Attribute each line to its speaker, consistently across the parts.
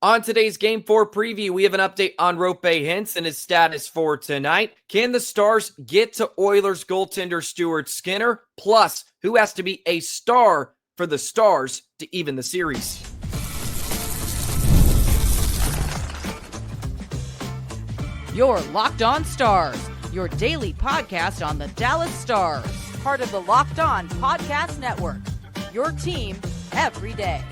Speaker 1: On today's Game 4 preview, we have an update on Roope Hintz and his status for tonight. Can the Stars get to Oilers goaltender Stuart Skinner? Plus, who has to be a star for the Stars to even the series?
Speaker 2: You're Locked On Stars, your daily podcast on the Dallas Stars. Part of the Locked On Podcast Network, your team every day.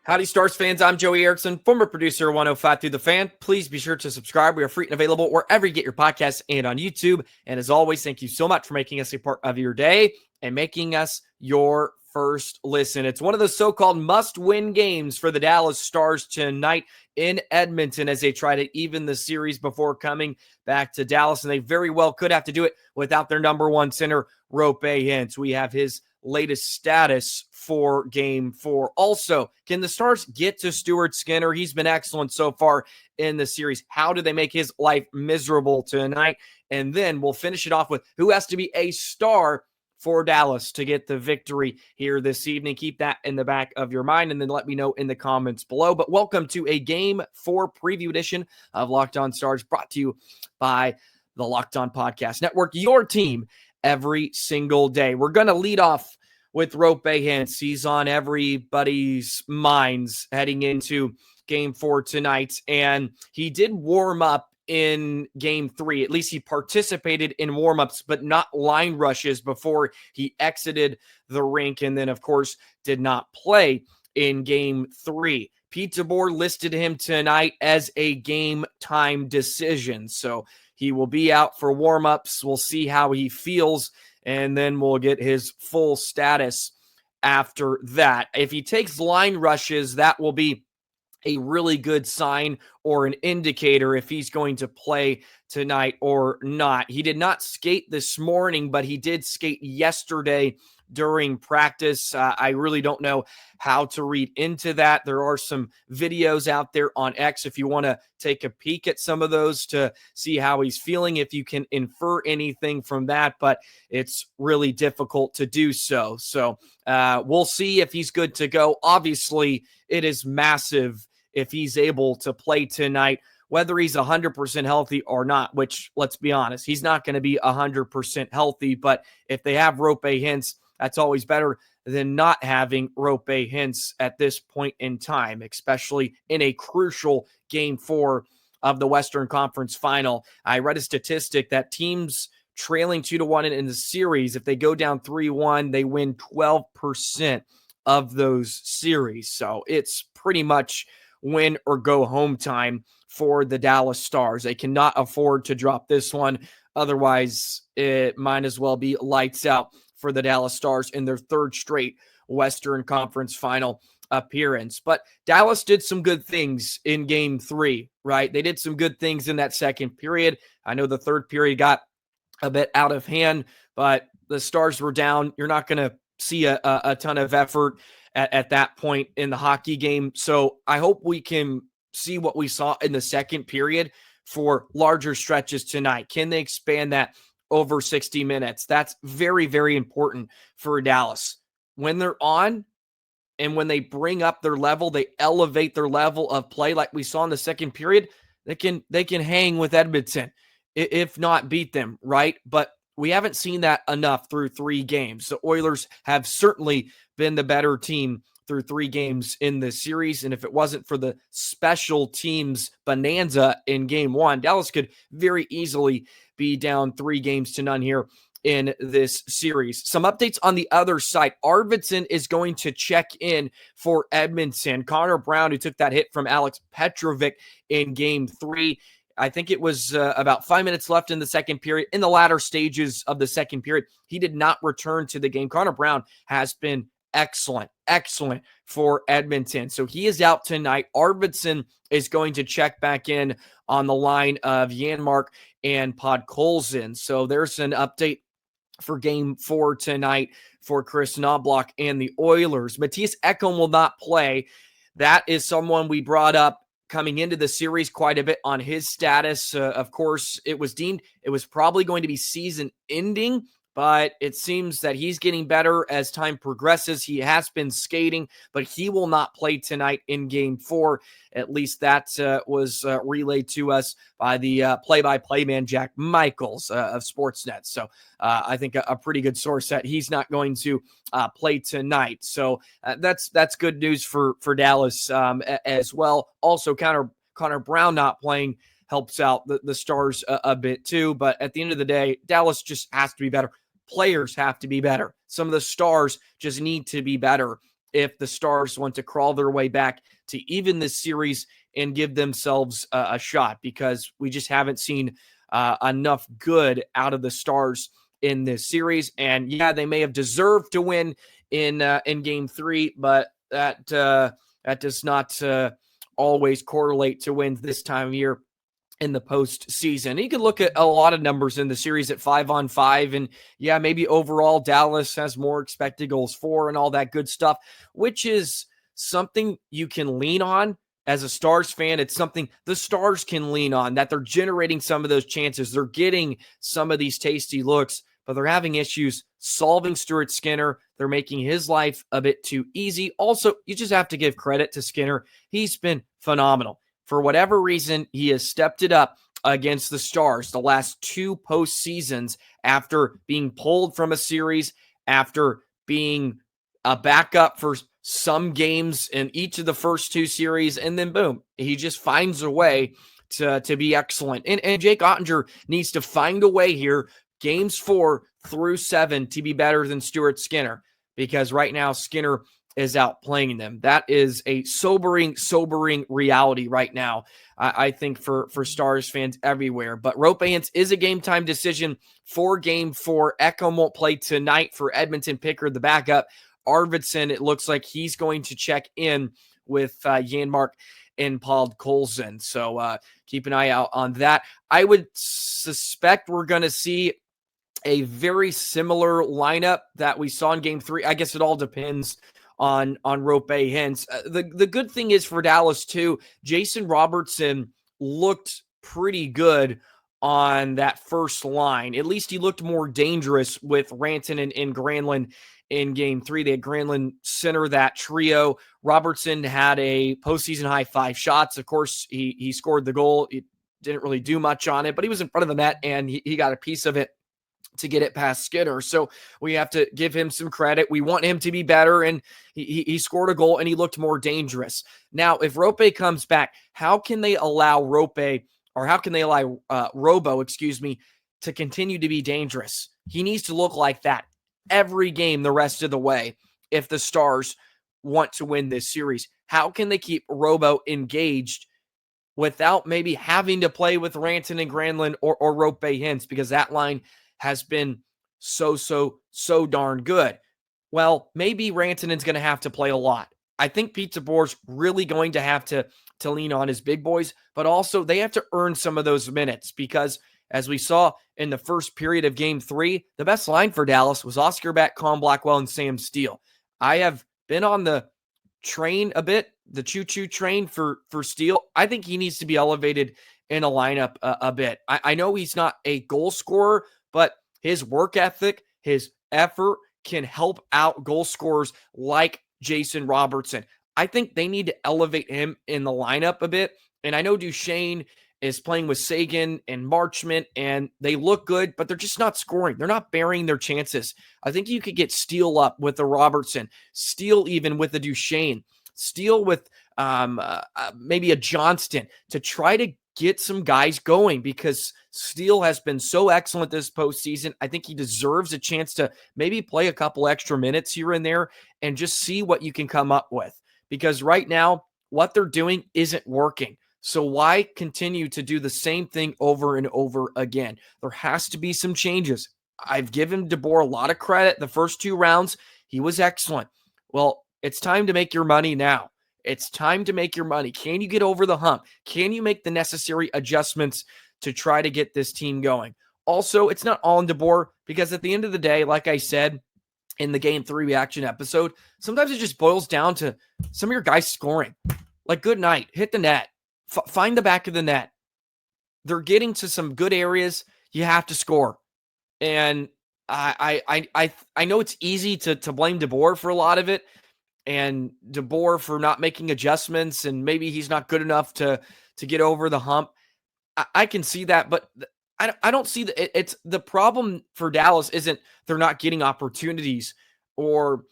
Speaker 1: Howdy, Stars fans. I'm Joey Erickson, former producer of 105 Through the Fan. Please be sure to subscribe. We are free and available wherever you get your podcasts and on YouTube. And as always, thank you so much for making us a part of your day and making us your first listen. It's one of those so-called must-win games for the Dallas Stars tonight in Edmonton as they try to even the series before coming back to Dallas. And they very well could have to do it without their number one center, Roope Hintz. We have his latest status for Game 4. Also, can the Stars get to Stuart Skinner? He's been excellent so far in the series. How do they make his life miserable tonight? And then we'll finish it off with who has to be a star for Dallas to get the victory here this evening. Keep that in the back of your mind, and then let me know in the comments below. But welcome to a Game 4 preview edition of Locked On Stars, brought to you by the Locked On Podcast Network, your team every single day. We're going to lead off with Roope Hintz. He's on everybody's minds heading into Game 4 tonight, and he did warm up in Game 3. At least he participated in warmups, but not line rushes before he exited the rink, and then, of course, did not play in Game 3. Pete DeBoer listed him tonight as a game-time decision, so he will be out for warmups. We'll see how he feels, and then we'll get his full status after that. If he takes line rushes, that will be a really good sign or an indicator if he's going to play tonight or not. He did not skate this morning, but he did skate yesterday during practice. I really don't know how to read into that. There are some videos out there on X if you want to take a peek at some of those to see how he's feeling, if you can infer anything from that, but it's really difficult to do so. So we'll see if he's good to go. Obviously, it is massive if he's able to play tonight, whether he's 100% healthy or not, which, let's be honest, he's not going to be 100% healthy. But if they have Roope Hintz, that's always better than not having Roope Hintz at this point in time, especially in a crucial Game 4 of the Western Conference Final. I read a statistic that teams trailing 2-1 in the series, if they go down 3-1, they win 12% of those series. So it's pretty much win or go home time for the Dallas Stars. They cannot afford to drop this one. Otherwise, it might as well be lights out for the Dallas Stars in their third straight Western Conference Final appearance. But Dallas did some good things in Game 3, right? They did some good things in that second period. I know the third period got a bit out of hand, but the Stars were down. You're not going to see a ton of effort at that point in the hockey game. So I hope we can see what we saw in the second period for larger stretches tonight. Can they expand that over 60 minutes? That's very, very important for Dallas. When they're on and when they bring up their level, they elevate their level of play like we saw in the second period, they can hang with Edmonton, if not beat them, right? But we haven't seen that enough through 3 games. The Oilers have certainly been the better team through 3 games in this series. And if it wasn't for the special teams bonanza in Game 1, Dallas could very easily be down 3-0 here in this series. Some updates on the other side. Arvidsson is going to check in for Edmonton. Connor Brown, who took that hit from Alex Petrovic in Game 3, I think it was about 5 minutes left in the second period. In the latter stages of the second period, he did not return to the game. Connor Brown has been excellent for Edmonton. So he is out tonight. Arvidsson is going to check back in on the line of Janmark and Podkolzin. So there's an update for Game 4 tonight for Chris Knobloch and the Oilers. Mattias Eckholm will not play. That is someone we brought up coming into the series quite a bit on his status. Of course, it was deemed it was probably going to be season ending, but it seems that he's getting better as time progresses. He has been skating, but he will not play tonight in Game 4. At least that was relayed to us by the play-by-play man, Jack Michaels of Sportsnet. So I think a pretty good source that he's not going to play tonight. So that's good news for Dallas as well. Also, Connor Brown not playing helps out the Stars a bit too. But at the end of the day, Dallas just has to be better. Players have to be better. Some of the stars just need to be better if the Stars want to crawl their way back to even this series and give themselves a shot, because we just haven't seen enough good out of the Stars in this series. And yeah, they may have deserved to win in Game 3, but that does not always correlate to wins this time of year in the postseason. You can look at a lot of numbers in the series at 5-on-5, and yeah, maybe overall Dallas has more expected goals for and all that good stuff, which is something you can lean on as a Stars fan. It's something the Stars can lean on, that they're generating some of those chances. They're getting some of these tasty looks, but they're having issues solving Stuart Skinner. They're making his life a bit too easy. Also, you just have to give credit to Skinner. He's been phenomenal. For whatever reason, he has stepped it up against the Stars the last 2 postseasons after being pulled from a series, after being a backup for some games in each of the first 2 series, and then boom, he just finds a way to be excellent. And Jake Ottinger needs to find a way here, games 4 through 7, to be better than Stuart Skinner, because right now Skinner is outplaying them. That is a sobering reality right now, I think, for Stars fans everywhere. But Roope Hintz is a game-time decision for Game 4. Eckholm won't play tonight for Edmonton. Pickard, the backup. Arvidsson, it looks like he's going to check in with Janmark and Paul Colson. So keep an eye out on that. I would suspect we're going to see a very similar lineup that we saw in Game 3. I guess it all depends on Roope Hintz. The good thing is for Dallas too, Jason Robertson looked pretty good on that first line. At least he looked more dangerous with Ranton and Granlund in Game 3. They had Granlund center that trio. Robertson had a postseason high 5 shots. Of course, he scored the goal. He didn't really do much on it, but he was in front of the net and he got a piece of it to get it past Skinner. So we have to give him some credit. We want him to be better, and he scored a goal and he looked more dangerous. Now, if Roope comes back, how can they allow Robo, to continue to be dangerous? He needs to look like that every game the rest of the way if the Stars want to win this series. How can they keep Robo engaged without maybe having to play with Ranton and Granlund or Roope Hintz, because that line has been so darn good? Well, maybe Rantanen's going to have to play a lot. I think Pete DeBoer's really going to have to lean on his big boys, but also they have to earn some of those minutes, because as we saw in the first period of Game 3, the best line for Dallas was Oscar Beck, Colin Blackwell, and Sam Steele. I have been on the train a bit, the choo-choo train for Steele. I think he needs to be elevated in a lineup a bit. I know he's not a goal scorer, but his work ethic, his effort can help out goal scorers like Jason Robertson. I think they need to elevate him in the lineup a bit. And I know Duchesne is playing with Sagan and Marchment, and they look good, but they're just not scoring. They're not burying their chances. I think you could get Steele up with the Robertson, Steele even with the Duchesne, Steele with maybe a Johnston, to try to get some guys going, because Steele has been so excellent this postseason. I think he deserves a chance to maybe play a couple extra minutes here and there and just see what you can come up with, because right now what they're doing isn't working. So why continue to do the same thing over and over again? There has to be some changes. I've given DeBoer a lot of credit. The first 2 rounds, he was excellent. Well, it's time to make your money now. It's time to make your money. Can you get over the hump? Can you make the necessary adjustments to try to get this team going? Also, it's not all on DeBoer, because at the end of the day, like I said in the Game 3 reaction episode, sometimes it just boils down to some of your guys scoring. Like, good night, hit the net, find the back of the net. They're getting to some good areas. You have to score. And I know it's easy to blame DeBoer for a lot of it, and DeBoer for not making adjustments, and maybe he's not good enough to get over the hump. I can see that, but I don't see that. It's the problem for Dallas isn't they're not getting opportunities, or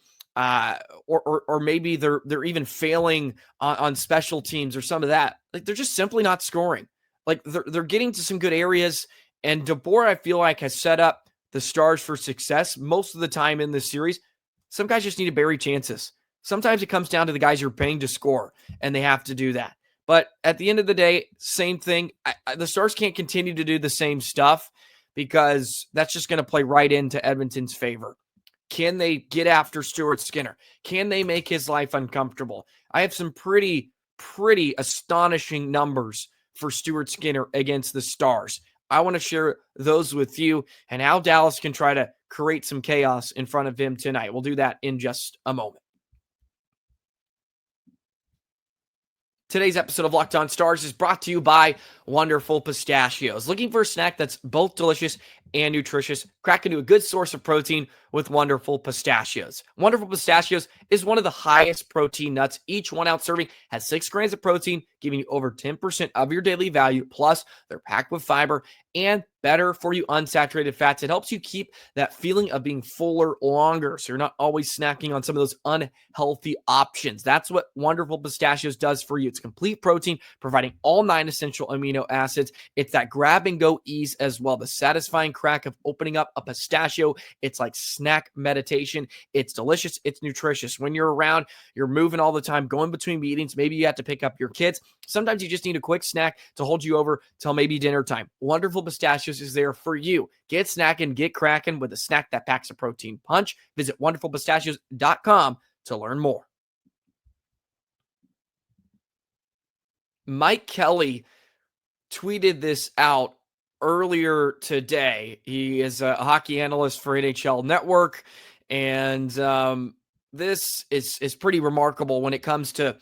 Speaker 1: maybe they're even failing on special teams or some of that. Like, they're just simply not scoring. Like, they're getting to some good areas, and DeBoer, I feel like, has set up the Stars for success most of the time in this series. Some guys just need to bury chances. Sometimes it comes down to the guys you're paying to score, and they have to do that. But at the end of the day, same thing. The Stars can't continue to do the same stuff, because that's just going to play right into Edmonton's favor. Can they get after Stuart Skinner? Can they make his life uncomfortable? I have some pretty astonishing numbers for Stuart Skinner against the Stars. I want to share those with you, and how Dallas can try to create some chaos in front of him tonight. We'll do that in just a moment. Today's episode of Locked On Stars is brought to you by Wonderful Pistachios. Looking for a snack that's both delicious and nutritious? Crack into a good source of protein with Wonderful Pistachios. Wonderful Pistachios is one of the highest protein nuts. Each 1 ounce serving has 6 grams of protein, giving you over 10% of your daily value. Plus, they're packed with fiber and better for you unsaturated fats. It helps you keep that feeling of being fuller longer, so you're not always snacking on some of those unhealthy options. That's what Wonderful Pistachios does for you. It's complete protein, providing all 9 essential amino acids. It's that grab and go ease as well. The satisfying crack of opening up a pistachio. It's like snack meditation. It's delicious. It's nutritious. When you're around, you're moving all the time, going between meetings. Maybe you have to pick up your kids. Sometimes you just need a quick snack to hold you over till maybe dinner time. Wonderful Pistachios is there for you. Get snacking, get cracking with a snack that packs a protein punch. Visit wonderfulpistachios.com to learn more. Mike Kelly tweeted this out earlier today. He is a hockey analyst for NHL Network, and this is pretty remarkable when it comes to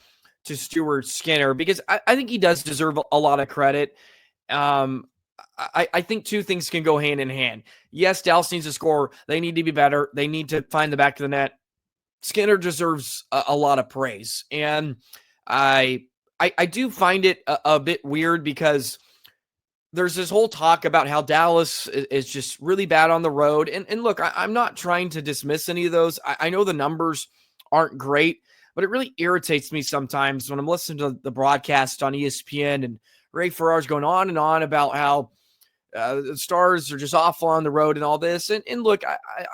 Speaker 1: Stuart Skinner, because I think he does deserve a lot of credit. I think two things can go hand in hand. Yes, Dallas needs to score. They need to be better. They need to find the back of the net. Skinner deserves a lot of praise. And I do find it a bit weird, because there's this whole talk about how Dallas is just really bad on the road. And look, I'm not trying to dismiss any of those. I know the numbers aren't great, but it really irritates me sometimes when I'm listening to the broadcast on ESPN and Ray Ferrar's going on and on about how the Stars are just awful on the road and all this. And look,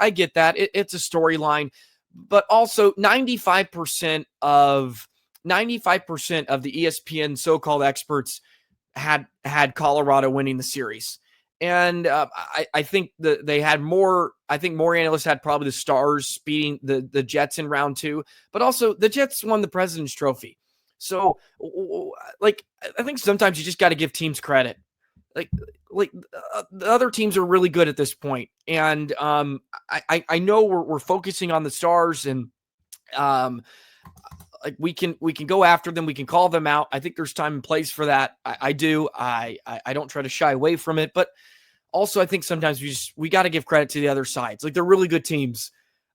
Speaker 1: I get that. It's a storyline, but also 95% of the ESPN so-called experts had Colorado winning the series. And I think that they had more. I think more analysts had probably the Stars beating the Jets in round 2, but also the Jets won the President's Trophy. So, like, I think sometimes you just got to give teams credit. Like the other teams are really good at this point, and I know we're focusing on the Stars, and like we can go after them, we can call them out. I think there's time and place for that. I do. I don't try to shy away from it, but also I think sometimes we got to give credit to the other sides. Like, they're really good teams.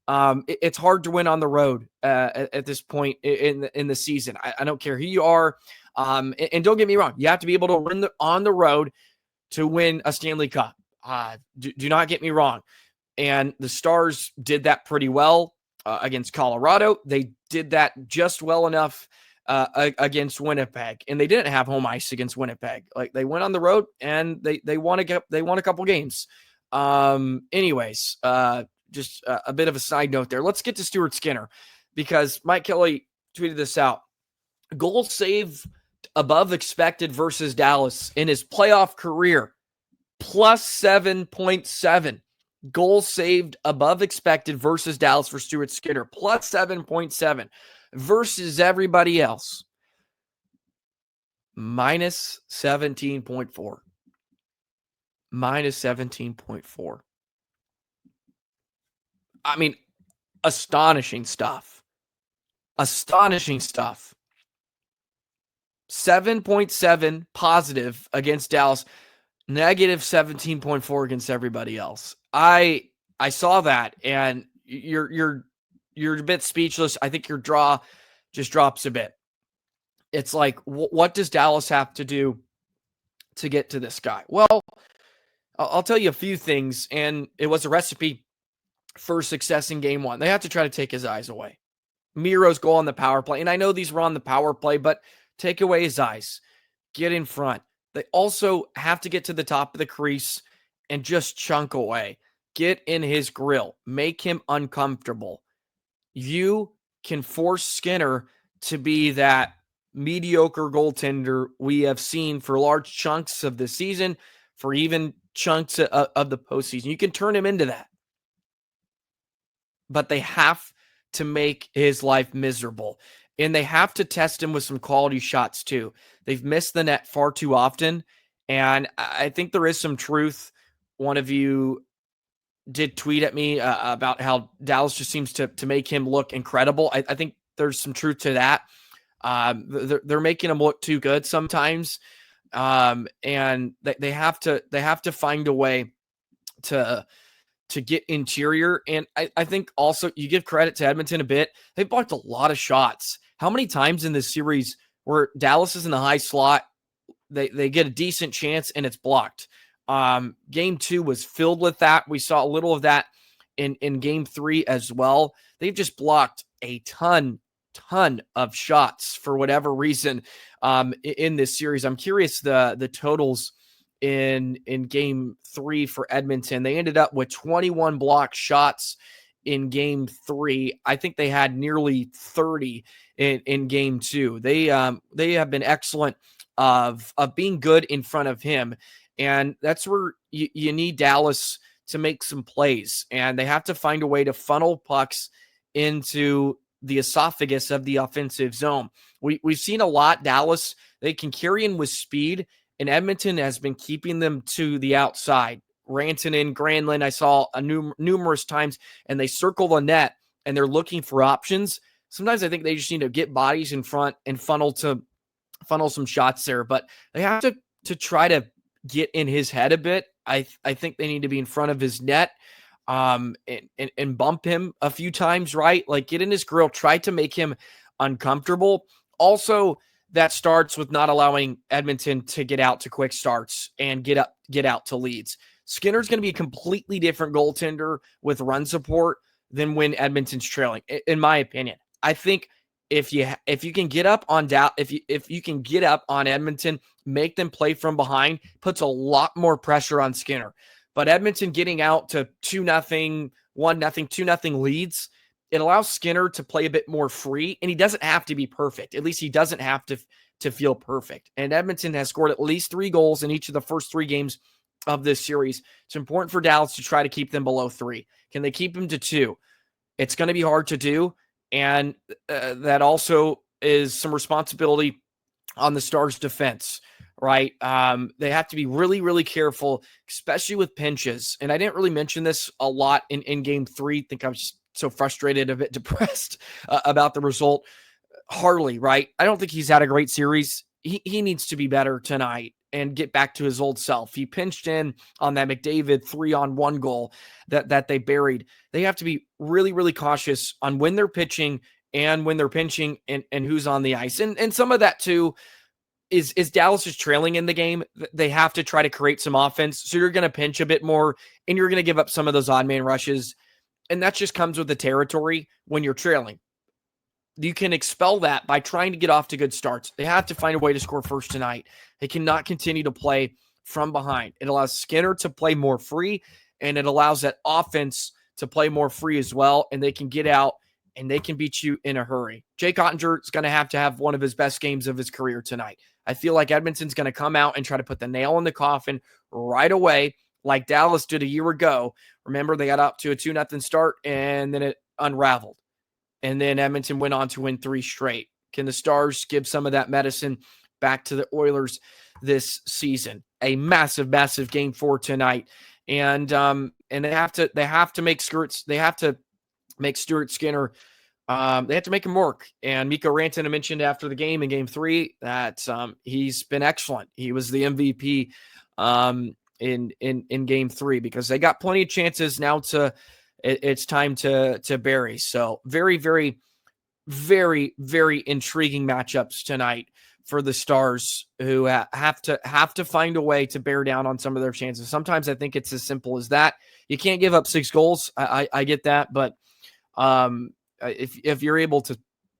Speaker 1: It's hard to win on the road at this point in the season. I don't care who you are. And don't get me wrong, you have to be able to win on the road to win a Stanley Cup. Do not get me wrong. And the Stars did that pretty well against Colorado. They did that just well enough against Winnipeg, and they didn't have home ice against Winnipeg. Like, they went on the road and they won a couple games. Anyways, just a bit of a side note there. Let's get to Stuart Skinner, because Mike Kelly tweeted this out. Goal save above expected versus Dallas in his playoff career, plus 7.7. Goals saved above expected versus Dallas for Stuart Skinner, plus 7.7, versus everybody else, minus 17.4. Minus 17.4. I mean, astonishing stuff. Astonishing stuff. 7.7 positive against Dallas, negative 17.4 against everybody else. I I saw that, and you're a bit speechless. I think your jaw just drops a bit. It's like, what does Dallas have to do to get to this guy? Well, I'll tell you a few things, and it was a recipe for success in game one. They have to try to take his eyes away. Miro's goal on the power play, and I know these were on the power play, but take away his eyes. Get in front. They also have to get to the top of the crease and just chunk away. Get in his grill. Make him uncomfortable. You can force Skinner to be that mediocre goaltender we have seen for large chunks of the season, for even chunks of the postseason. You can turn him into that. But they have to make his life miserable. And they have to test him with some quality shots too. They've missed the net far too often. And I think there is some truth. One of you did tweet at me about how Dallas just seems to make him look incredible. I think there's some truth to that. They're making him look too good sometimes. And they have to find a way to get interior. And I think also you give credit to Edmonton a bit. They blocked a lot of shots. How many times in this series where Dallas is in the high slot, they get a decent chance and it's blocked? Game 2 was filled with that. We saw a little of that in game 3 as well. They've just blocked a ton of shots for whatever reason in this series. I'm curious the totals in game 3 for Edmonton. They ended up with 21 blocked shots in game 3. I think they had nearly 30 in game 2. They have been excellent of being good in front of him. And that's where you need Dallas to make some plays. And they have to find a way to funnel pucks into the esophagus of the offensive zone. We've seen a lot. Dallas, they can carry in with speed, and Edmonton has been keeping them to the outside. Rantanen, Granlund, I saw numerous times, and they circle the net, and they're looking for options. Sometimes I think they just need to get bodies in front and funnel some shots there. But they have to try to get in his head a bit. I think they need to be in front of his net and bump him a few times, right? Like, get in his grill, try to make him uncomfortable. Also, that starts with not allowing Edmonton to get out to quick starts and get out to leads. Skinner's going to be a completely different goaltender with run support than when Edmonton's trailing, in my opinion. I think if you can get up on if you can get up on Edmonton, make them play from behind, puts a lot more pressure on Skinner. But Edmonton getting out to 2-0, 1-0, 2-0 leads, it allows Skinner to play a bit more free, and he doesn't have to be perfect. At least he doesn't have to feel perfect. And Edmonton has scored at least 3 goals in each of the first 3 games of this series. It's important for Dallas to try to keep them below 3. Can they keep them to 2? It's going to be hard to do, and that also is some responsibility on the Stars' defense, right? They have to be really, really careful, especially with pinches. And I didn't really mention this a lot in game 3. I think I was so frustrated, a bit depressed about the result. Harley, right? I don't think he's had a great series. He needs to be better tonight and get back to his old self. He pinched in on that McDavid 3-on-1 goal that they buried. They have to be really, really cautious on when they're pitching and when they're pinching and who's on the ice. And some of that too is Dallas is trailing in the game. They have to try to create some offense. So you're going to pinch a bit more and you're going to give up some of those odd man rushes. And that just comes with the territory when you're trailing. You can expel that by trying to get off to good starts. They have to find a way to score first tonight. They cannot continue to play from behind. It allows Skinner to play more free, and it allows that offense to play more free as well, and they can get out, and they can beat you in a hurry. Jake Ottinger is going to have one of his best games of his career tonight. I feel like Edmonton's going to come out and try to put the nail in the coffin right away, like Dallas did a year ago. Remember, they got up to a 2-0 start, and then it unraveled. And then Edmonton went on to win 3 straight. Can the Stars give some of that medicine back to the Oilers this season? A massive, massive game 4 tonight. And they have to make Stuart Skinner. They have to make him work. And Mikko Rantanen mentioned after the game in game 3 that he's been excellent. He was the MVP in game 3, because they got plenty of chances now. It's time to bury. So very, very, very, very intriguing matchups tonight for the Stars, who have to find a way to bear down on some of their chances. Sometimes I think it's as simple as that. You can't give up 6 goals. I get that, but if you're able to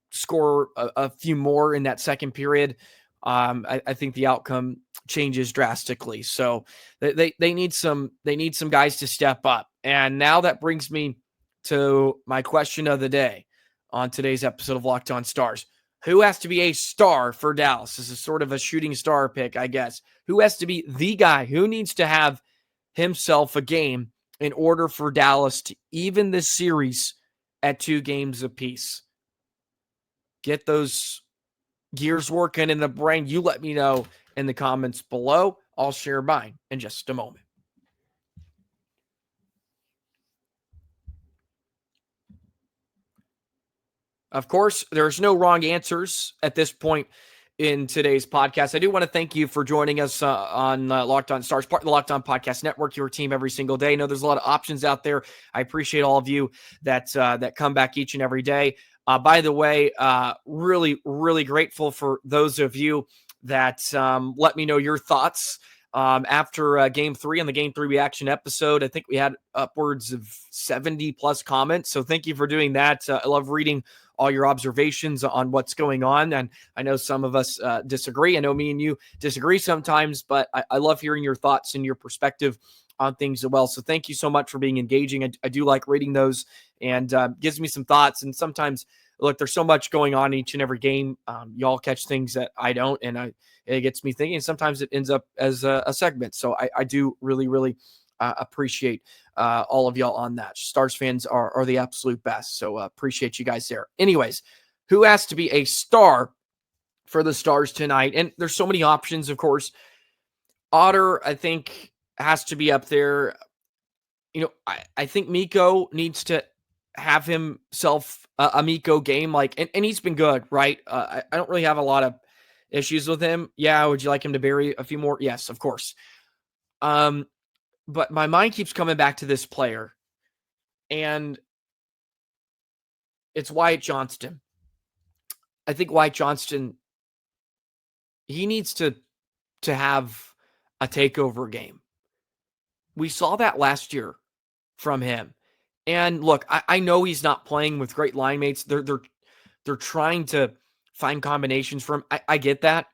Speaker 1: score a few more in that second period, I think the outcome changes drastically. So they need some guys to step up. And now that brings me to my question of the day on today's episode of Locked On Stars. Who has to be a star for Dallas? This is sort of a shooting star pick, I guess. Who has to be the guy? Who needs to have himself a game in order for Dallas to even this series at 2 games apiece? Get those gears working in the brain. You let me know in the comments below. I'll share mine in just a moment. Of course, there's no wrong answers at this point in today's podcast. I do want to thank you for joining us on Locked On Stars, part of the Locked On Podcast Network, your team every single day. I know there's a lot of options out there. I appreciate all of you that come back each and every day. By the way, really, really grateful for those of you that let me know your thoughts after Game 3 on the Game 3 reaction episode. I think we had upwards of 70 plus comments. So thank you for doing that. I love reading all your observations on what's going on. And I know some of us disagree. I know me and you disagree sometimes, but I love hearing your thoughts and your perspective on things as well. So thank you so much for being engaging. I do like reading those, and gives me some thoughts. And sometimes, look, there's so much going on each and every game. Y'all catch things that I don't, and it gets me thinking. Sometimes it ends up as a segment. So I do really, really appreciate all of y'all on that. Stars fans are the absolute best. So appreciate you guys there. Anyways, who has to be a star for the Stars tonight? And there's so many options, of course. Otter, I think, has to be up there. You know, I think Mikko needs to have himself a Mikko game, and he's been good, right? I don't really have a lot of issues with him. Yeah, would you like him to bury a few more? Yes, of course. But my mind keeps coming back to this player, and it's Wyatt Johnston. I think Wyatt Johnston, he needs to have a takeover game. We saw that last year from him. And look, I know he's not playing with great line mates. They're trying to find combinations for him. I get that.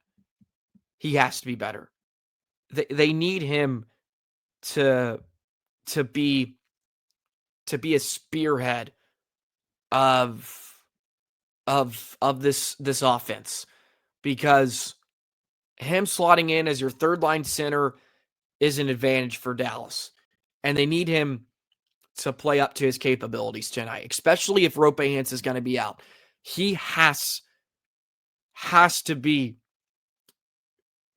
Speaker 1: He has to be better. They need him to be a spearhead of this offense, because him slotting in as your third line center is an advantage for Dallas, and they need him to play up to his capabilities tonight, especially if Roope Hintz is going to be out. He has to be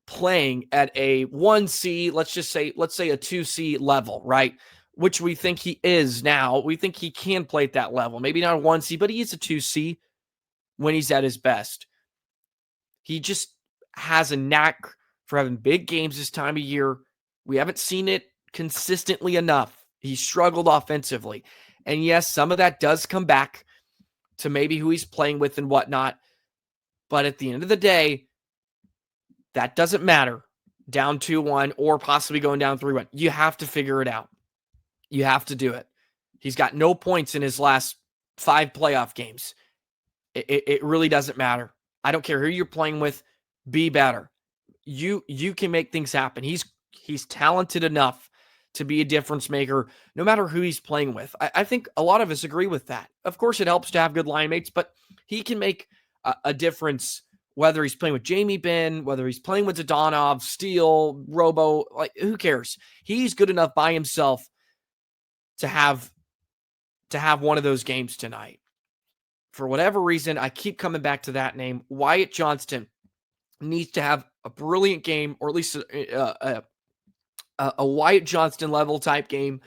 Speaker 1: playing at a 1C, let's say a 2C level, right? Which we think he is now. We think he can play at that level. Maybe not a 1C, but he is a 2C when he's at his best. He just has a knack for having big games this time of year. We haven't seen it consistently enough. He struggled offensively. And yes, some of that does come back to maybe who he's playing with and whatnot. But at the end of the day, that doesn't matter. Down 2-1 or possibly going down 3-1. You have to figure it out. You have to do it. He's got no points in his last 5 playoff games. It really doesn't matter. I don't care who you're playing with. Be better. You can make things happen. He's talented enough to be a difference maker no matter who he's playing with. I think a lot of us agree with that. Of course, it helps to have good line mates, but he can make a difference whether he's playing with Jamie Benn, whether he's playing with Zadonov, Steele, Robo, who cares? He's good enough by himself to have one of those games tonight. For whatever reason, I keep coming back to that name. Wyatt Johnston needs to have a brilliant game, or at least a Wyatt Johnston level type game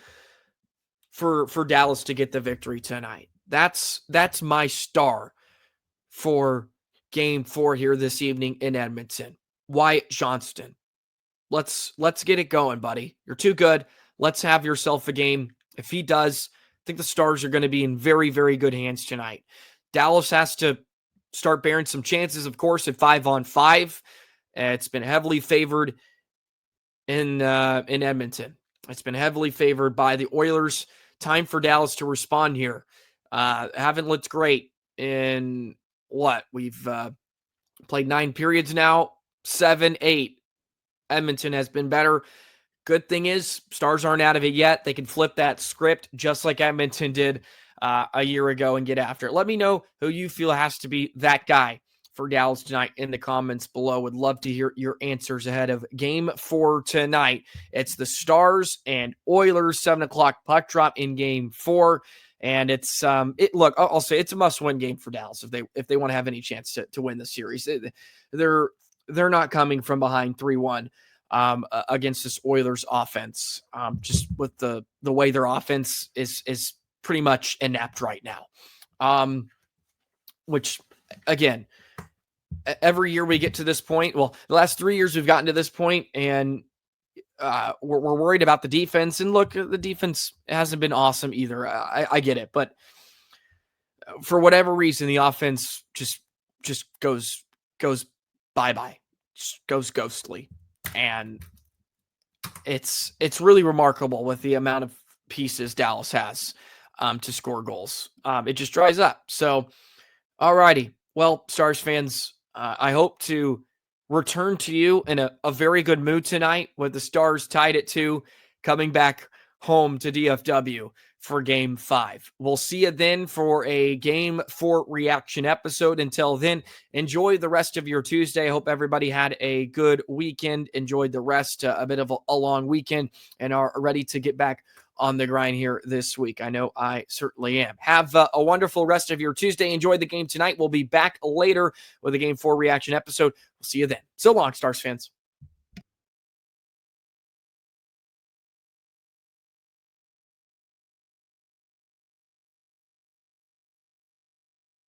Speaker 1: for Dallas to get the victory tonight. That's my star for Game 4 here this evening in Edmonton. Wyatt Johnston. let's get it going, buddy. You're too good. Let's have yourself a game. If he does, I think the Stars are going to be in very, very good hands tonight. Dallas has to start bearing some chances, of course, at 5-on-5. It's been heavily favored in Edmonton. It's been heavily favored by the Oilers. Time for Dallas to respond here. Haven't looked great in what? We've played 9 periods now, 7, 8. Edmonton has been better. Good thing is, Stars aren't out of it yet. They can flip that script just like Edmonton did a year ago and get after it. Let me know who you feel has to be that guy for Dallas tonight in the comments below. Would love to hear your answers ahead of Game 4 tonight. It's the Stars and Oilers, 7 o'clock puck drop in Game 4. And it's look, I'll say it's a must-win game for Dallas if they want to have any chance to win the series. They're not coming from behind 3-1 against this Oilers offense. Just with the way their offense is pretty much inept right now. Which again, every year we get to this point. Well, the last 3 years we've gotten to this point, and we're worried about the defense. And look, the defense hasn't been awesome either. I get it, but for whatever reason, the offense just goes bye-bye, just goes ghostly. And it's really remarkable with the amount of pieces Dallas has to score goals. It just dries up. So, alrighty. Well, Stars fans, I hope to return to you in a very good mood tonight with the Stars tied at 2, coming back home to DFW for Game 5. We'll see you then for a Game 4 reaction episode. Until then, enjoy the rest of your Tuesday. I hope everybody had a good weekend, enjoyed the rest, a bit of a long weekend, and are ready to get back on the grind here this week. I know I certainly am. Have a wonderful rest of your Tuesday. Enjoy the game tonight. We'll be back later with a Game 4 reaction episode. We'll see you then. So long, Stars fans.